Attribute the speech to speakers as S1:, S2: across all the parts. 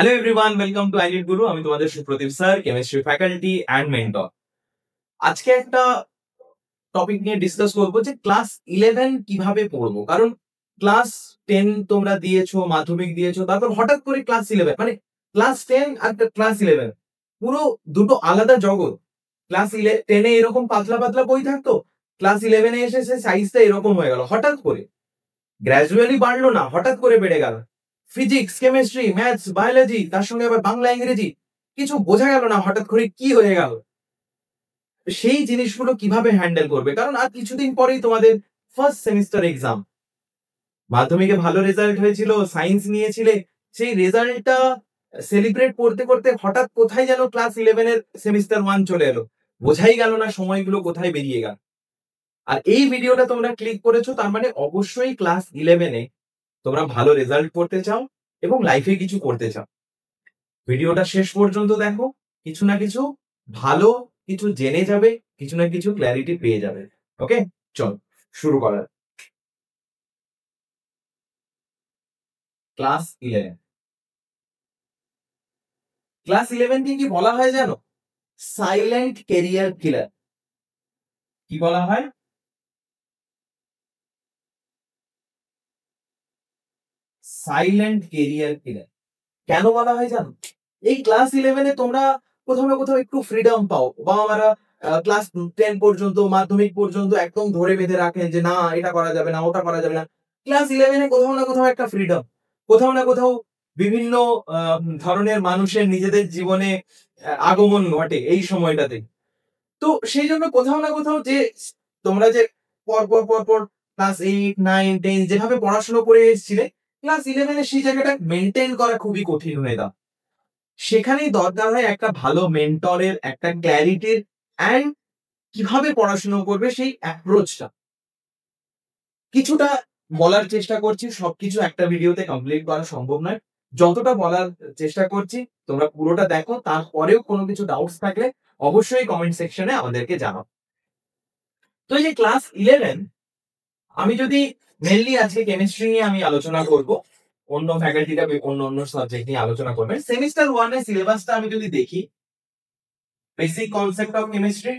S1: Hello everyone, welcome to আইনিট গুরু। আমি তোমাদের Supradip sir, chemistry faculty and mentor. আজকে একটা টপিক নিয়ে ডিসকাস করবো যে ক্লাস 11 কিভাবে পড়বো। কারণ ক্লাস 10 তোমরা দিয়েছো, মাধ্যমিক দিয়েছো, তারপর হঠাৎ করে ক্লাস 11, মানে ক্লাস 10 আর ক্লাস 11 পুরো দুটো আলাদা জগৎ। ক্লাস 10 এরকম পাতলা পাতলা বই থাকতো, ক্লাস 11 এসে সে সাইজটা এরকম হয়ে গেল হঠাৎ করে। গ্র্যাজুয়ালি বাড়লো না, হঠাৎ করে বেড়ে গেল। ফিজিক্স, কেমিস্ট্রি, ম্যাথস, বায়োলজি, তার সঙ্গে আবার বাংলা, ইংরেজি, কিছু বোঝা গেল না হঠাৎ করে কি হয়ে গেল। সেই জিনিসগুলো কিভাবে হ্যান্ডেল করবে, কারণ আর কিছুদিন পরেই তোমাদের ফার্স্ট সেমিস্টার এক্সাম। মাধ্যমিকে ভালো রেজাল্ট হয়েছিল, সায়েন্স নিয়েছিলে, সেই রেজাল্টটা সেলিব্রেট করতে করতে হঠাৎ কোথায় যেন ক্লাস 11 এর সেমিস্টার 1 চলে এলো। বোঝাই গেল না সময়গুলো কোথায় বেরিয়ে গেল। আর এই ভিডিওটা তোমরা ক্লিক করেছো, তার মানে অবশ্যই ক্লাস 11 এ তোমরা ভালো রেজাল্ট করতে চাও এবং লাইফে কিছু করতে চাও। ভিডিওটা শেষ পর্যন্ত দেখো, কিছু না কিছু ভালো কিছু জেনে যাবে, কিছু না কিছু ক্ল্যারিটি পেয়ে যাবে। ওকে, চল শুরু করা যাক। ক্লাস 11, ক্লাস 11 কে কি বলা হয় জানো? সাইলেন্ট ক্যারিয়ার কিলার। কি বলা হয়? সাইলেন্ট ক্যারিয়ার কিলার। কেন বলা হয় জানো? এই ক্লাস 11 এ তোমরা কোথাও না কোথাও একটু ফ্রিডম পাও। বাবা মারা ক্লাস 10 পর্যন্ত, মাধ্যমিক পর্যন্ত একদম ধরে বেঁধে রাখেন যে না এটা করা যাবে না, ওটা করা যাবে না। ক্লাস 11 এ কোথাও না কোথাও একটা ফ্রিডম, কোথাও না কোথাও বিভিন্ন ধরনের মানুষের নিজেদের জীবনে আগমন ঘটে এই সময়টাতে। তো সেই জন্য কোথাও না কোথাও যে তোমরা যে পর পর পর পর ক্লাস 8, 9, 10 যেভাবে পড়াশোনা করে এসেছিলে, ক্লাস 11 এ সেই জায়গাটা মেনটেন করা খুবই কঠিন হয়ে দাও। সেখানেই দরকার হয় একটা ভালো মেন্টরের, একটা ক্ল্যারিটির, অ্যান্ড কিভাবে পড়াশোনা করবে সেই অ্যাপ্রোচটা। কিছুটা বলার চেষ্টা করছি, সবকিছু একটা ভিডিওতে কমপ্লিট করা সম্ভব নয়। যতটা বলার চেষ্টা করছি তোমরা পুরোটা দেখো, তারপরেও কোনো কিছু ডাউটস থাকলে অবশ্যই কমেন্ট সেকশনে আমাদেরকে জানাও। তো এই যে ক্লাস 11, আমি যদি মেনলি আজকে কেমিস্ট্রি নিয়ে আমি আলোচনা করব, অন্য ফ্যাকাল্টিরা অন্য অন্য সাবজেক্ট নিয়ে আলোচনা করবেন। সেমিস্টার 1 এর সিলেবাসটা আমি যদি দেখি, basic concept of chemistry,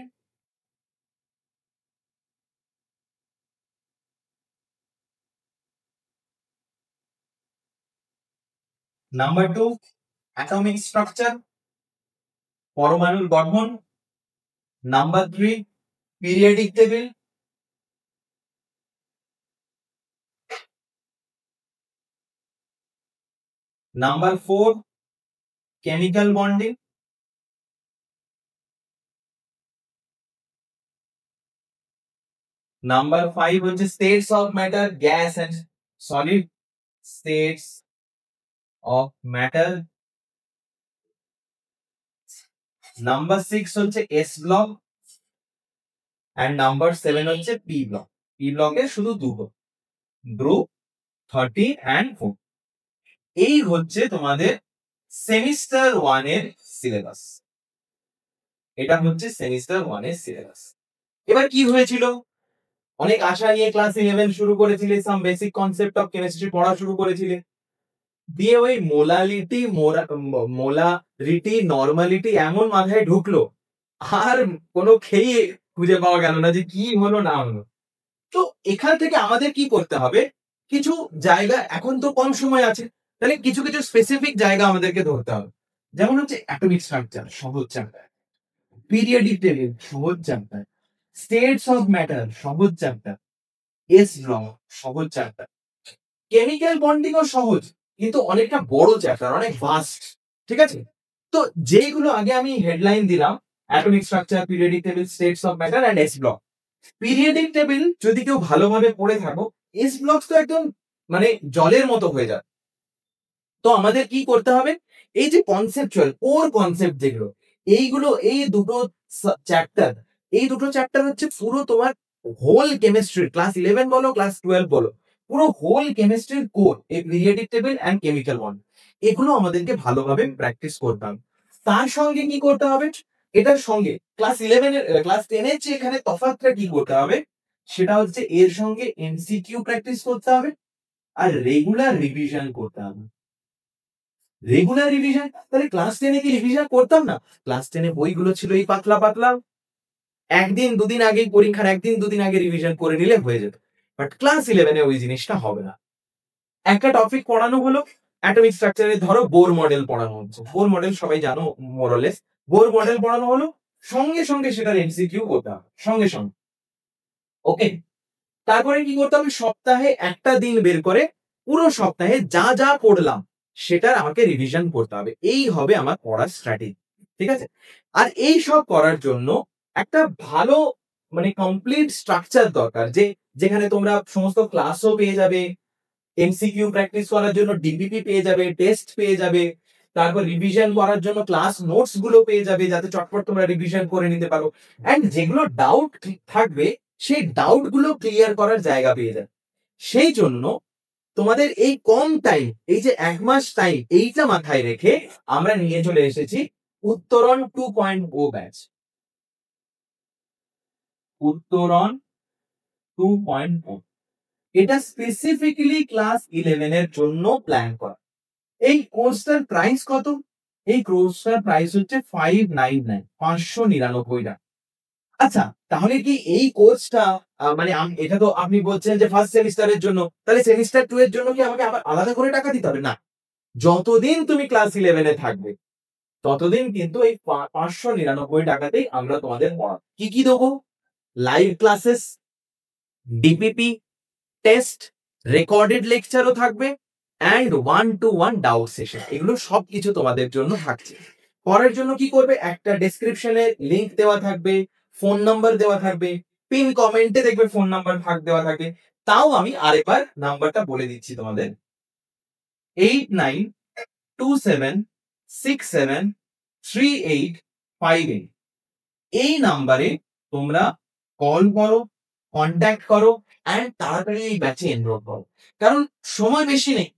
S1: number 2 atomic structure, পরমাণুর গঠন, number 3 periodic table, number 4 chemical bonding, number 5 হচ্ছে states of matter, gas and solid states of matter, number 6 হচ্ছে এস ব্লক, এন্ড নাম্বার 7 হচ্ছে পি ব্লক। পি ব্লকে শুধু দুটো, group 30 and 4। এই হচ্ছে তোমাদের সেমিস্টার 1 এর সিলেবাস। এটা হচ্ছে সেমিস্টার 1 এর সিলেবাস। এবার কি হয়েছিল, অনেক আশা নিয়ে ক্লাস 11 শুরু করেছিলে, some basic concept of chemistry পড়া শুরু করেছিলে, দিয়ে ওই মোলারিটি নরমালিটি এমন মাথায় ঢুকলো, আর কোনো খেয়ে খুঁজে পাওয়া গেল না যে কি হলো না হলো। তো এখান থেকে আমাদের কি করতে হবে, কিছু জায়গা, এখন তো কম সময় আছে, তাহলে কিছু কিছু স্পেসিফিক জায়গা আমাদেরকে ধরতে হবে। যেমন হচ্ছে অ্যাটমিক স্ট্রাকচার, সহজ চ্যাপ্টার; পিরিয়ডিক টেবিল, সহজ চ্যাপ্টার; স্টেটস অফ ম্যাটার, সহজ চ্যাপ্টার; এস ল, সহজ চ্যাপ্টার; কেমিক্যাল বন্ডিং ও সহজ, কিন্তু অনেকটা বড় চ্যাপ্টার, অনেক ভাস্ট। ঠিক আছে, তো যেগুলো আগে আমি হেডলাইন দিলাম, atomic structure, periodic table, states of matter and S block. Periodic table যদি কেউ ভালোভাবে পড়ে থাকো, এস ব্লক তো একদম মানে জলের মতো হয়ে যায়। তো আমাদের কি করতে হবে, এই যে কনসেপচুয়াল কোর কনসেপ্ট যেগুলো, এইগুলো, এই দুটো চ্যাপ্টার, এই দুটো চ্যাপ্টার হচ্ছে পুরো তোমার হোল কেমিস্ট্রি, ক্লাস 11 বলো, ক্লাস 12 বলো, পুরো হোল কেমিস্ট্রির কোর এই periodic table and chemical bond. এগুলো আমাদেরকে ভালোভাবে প্র্যাকটিস করতে হবে। তার সঙ্গে কি করতে হবে, এটার সঙ্গে ক্লাস 11 এর, ক্লাস 10 এর যে এখানে তফাৎটা কি করতে হবে, সেটা হচ্ছে এর সঙ্গে এমসিকিউ প্র্যাকটিস করতে হবে আর রেগুলার রিভিশন করতে হবে। রেগুলার রিভিশন, তাহলে ক্লাস 10-এ কি রিভিশন করতাম না? ক্লাস 10-এ বইগুলো ছিল এই পাতলা পাতলা, একদিন দুদিন আগেই পরীক্ষার একদিন দুদিন আগে রিভিশন করে নিলে হয়ে যেত। বাট ক্লাস 11-এ ওই জিনিসটা হবে না। একটা টপিক পড়ানো হলো, অ্যাটমিক স্ট্রাকচারে ধরো বোর মডেল পড়ানো হচ্ছে, বোর মডেল সবাই জানো মোরলেস, বোর মডেল পড়ানো হলো, সঙ্গে সঙ্গে সেটার এমসিকিউ করতে হবে সঙ্গে সঙ্গে। ওকে, তারপরে কি করতে হবে, সপ্তাহে একটা দিন বের করে পুরো সপ্তাহে যা যা পড়লাম সেটার আমাকে রিভিশন করতে হবে। এই হবে আমার পড়ার স্ট্র্যাটেজি, ঠিক আছে? আর এই সব করার জন্য একটা ভালো মানে কমপ্লিট স্ট্রাকচার দরকার, যেখানে তোমরা সমস্ত ক্লাসও পেয়ে যাবে, এমসিকিউ প্র্যাকটিস করার জন্য ডিপিপি পেয়ে যাবে, টেস্ট পেয়ে যাবে, তারপর রিভিশন করার জন্য ক্লাস নোটস গুলো পেয়ে যাবে, যাতে চটপট তোমরা রিভিশন করে নিতে পারো। এন্ড যেগুলো ডাউট থাকবে সেই ডাউট গুলো ক্লিয়ার করার জায়গা পেয়ে যাবে। সেই জন্য তোমাদের এই কম টাইম, এই যে 1 মাস টাইম, এইটা মাথায় রেখে আমরা নিয়ে চলে এসেছি উত্তরণ 2.0 ব্যাচ। উত্তরণ 2.0 এটা স্পেসিফিক্যালি ক্লাস 11 এর জন্য প্ল্যান করা। এই কোর্সটার প্রাইস কত? এই কোর্সটার প্রাইস হচ্ছে 599, 599 টাকা। আচ্ছা, তাহলে কি এই কোর্সটা মানে এটা তো আপনি বলছেন যে ফার্স্ট সেমিস্টারের জন্য, তাহলে সেমিস্টার 2 এর জন্য কি আমাকে আবার আলাদা করে টাকা দিতে হবে? না, যতদিন তুমি ক্লাস 11-এ থাকবে ততদিন কিন্তু এই 599 টাকাতেই আমরা তোমাদের পড়াবো। কি কি দেবো? Live classes, DPP, test, recorded লেকচারও থাকবে, অ্যান্ড 1-to-1 ডাউট সেশন। এগুলো সবকিছু তোমাদের জন্য থাকছে। পড়ার জন্য কি করবে, একটা ডেসক্রিপশনে লিংক দেওয়া থাকবে, ফোন নাম্বার দেওয়া থাকবে, পিন কমেন্টে দেখবে ফোন নাম্বার ভাগ দেওয়া থাকে। তাও আমি আরেকবার নাম্বারটা বলে দিচ্ছি তোমাদের, 8927673858। এই নাম্বারে তোমরা কল করো, কন্ট্যাক্ট করো, অ্যান্ড তাড়াতাড়ি এই ব্যাচে এনরোল করো। কারণ সময় বেশি নেই,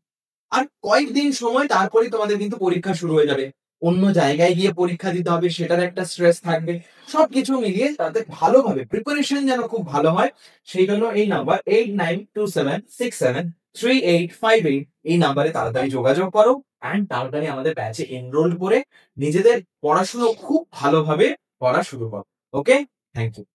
S1: আর কয়েকদিন সময়, তারপরে তোমাদের কিন্তু পরীক্ষা শুরু হয়ে যাবে। অন্য জায়গায় গিয়ে পরীক্ষা দিতে হবে, সেটার একটা স্ট্রেস থাকবে। সবকিছু মিলিয়ে তাতে ভালোভাবে প্রিপারেশন যেন খুব ভালো হয়, সেই জন্য এই নাম্বার 8927673858 এই নাম্বারে তাড়াতাড়ি যোগাযোগ করো, অ্যান্ড তাড়াতাড়ি আমাদের ব্যাচে এনরোল করে নিজেদের পড়াশুনো খুব ভালোভাবে করা শুরু করো। ওকে, থ্যাংক ইউ।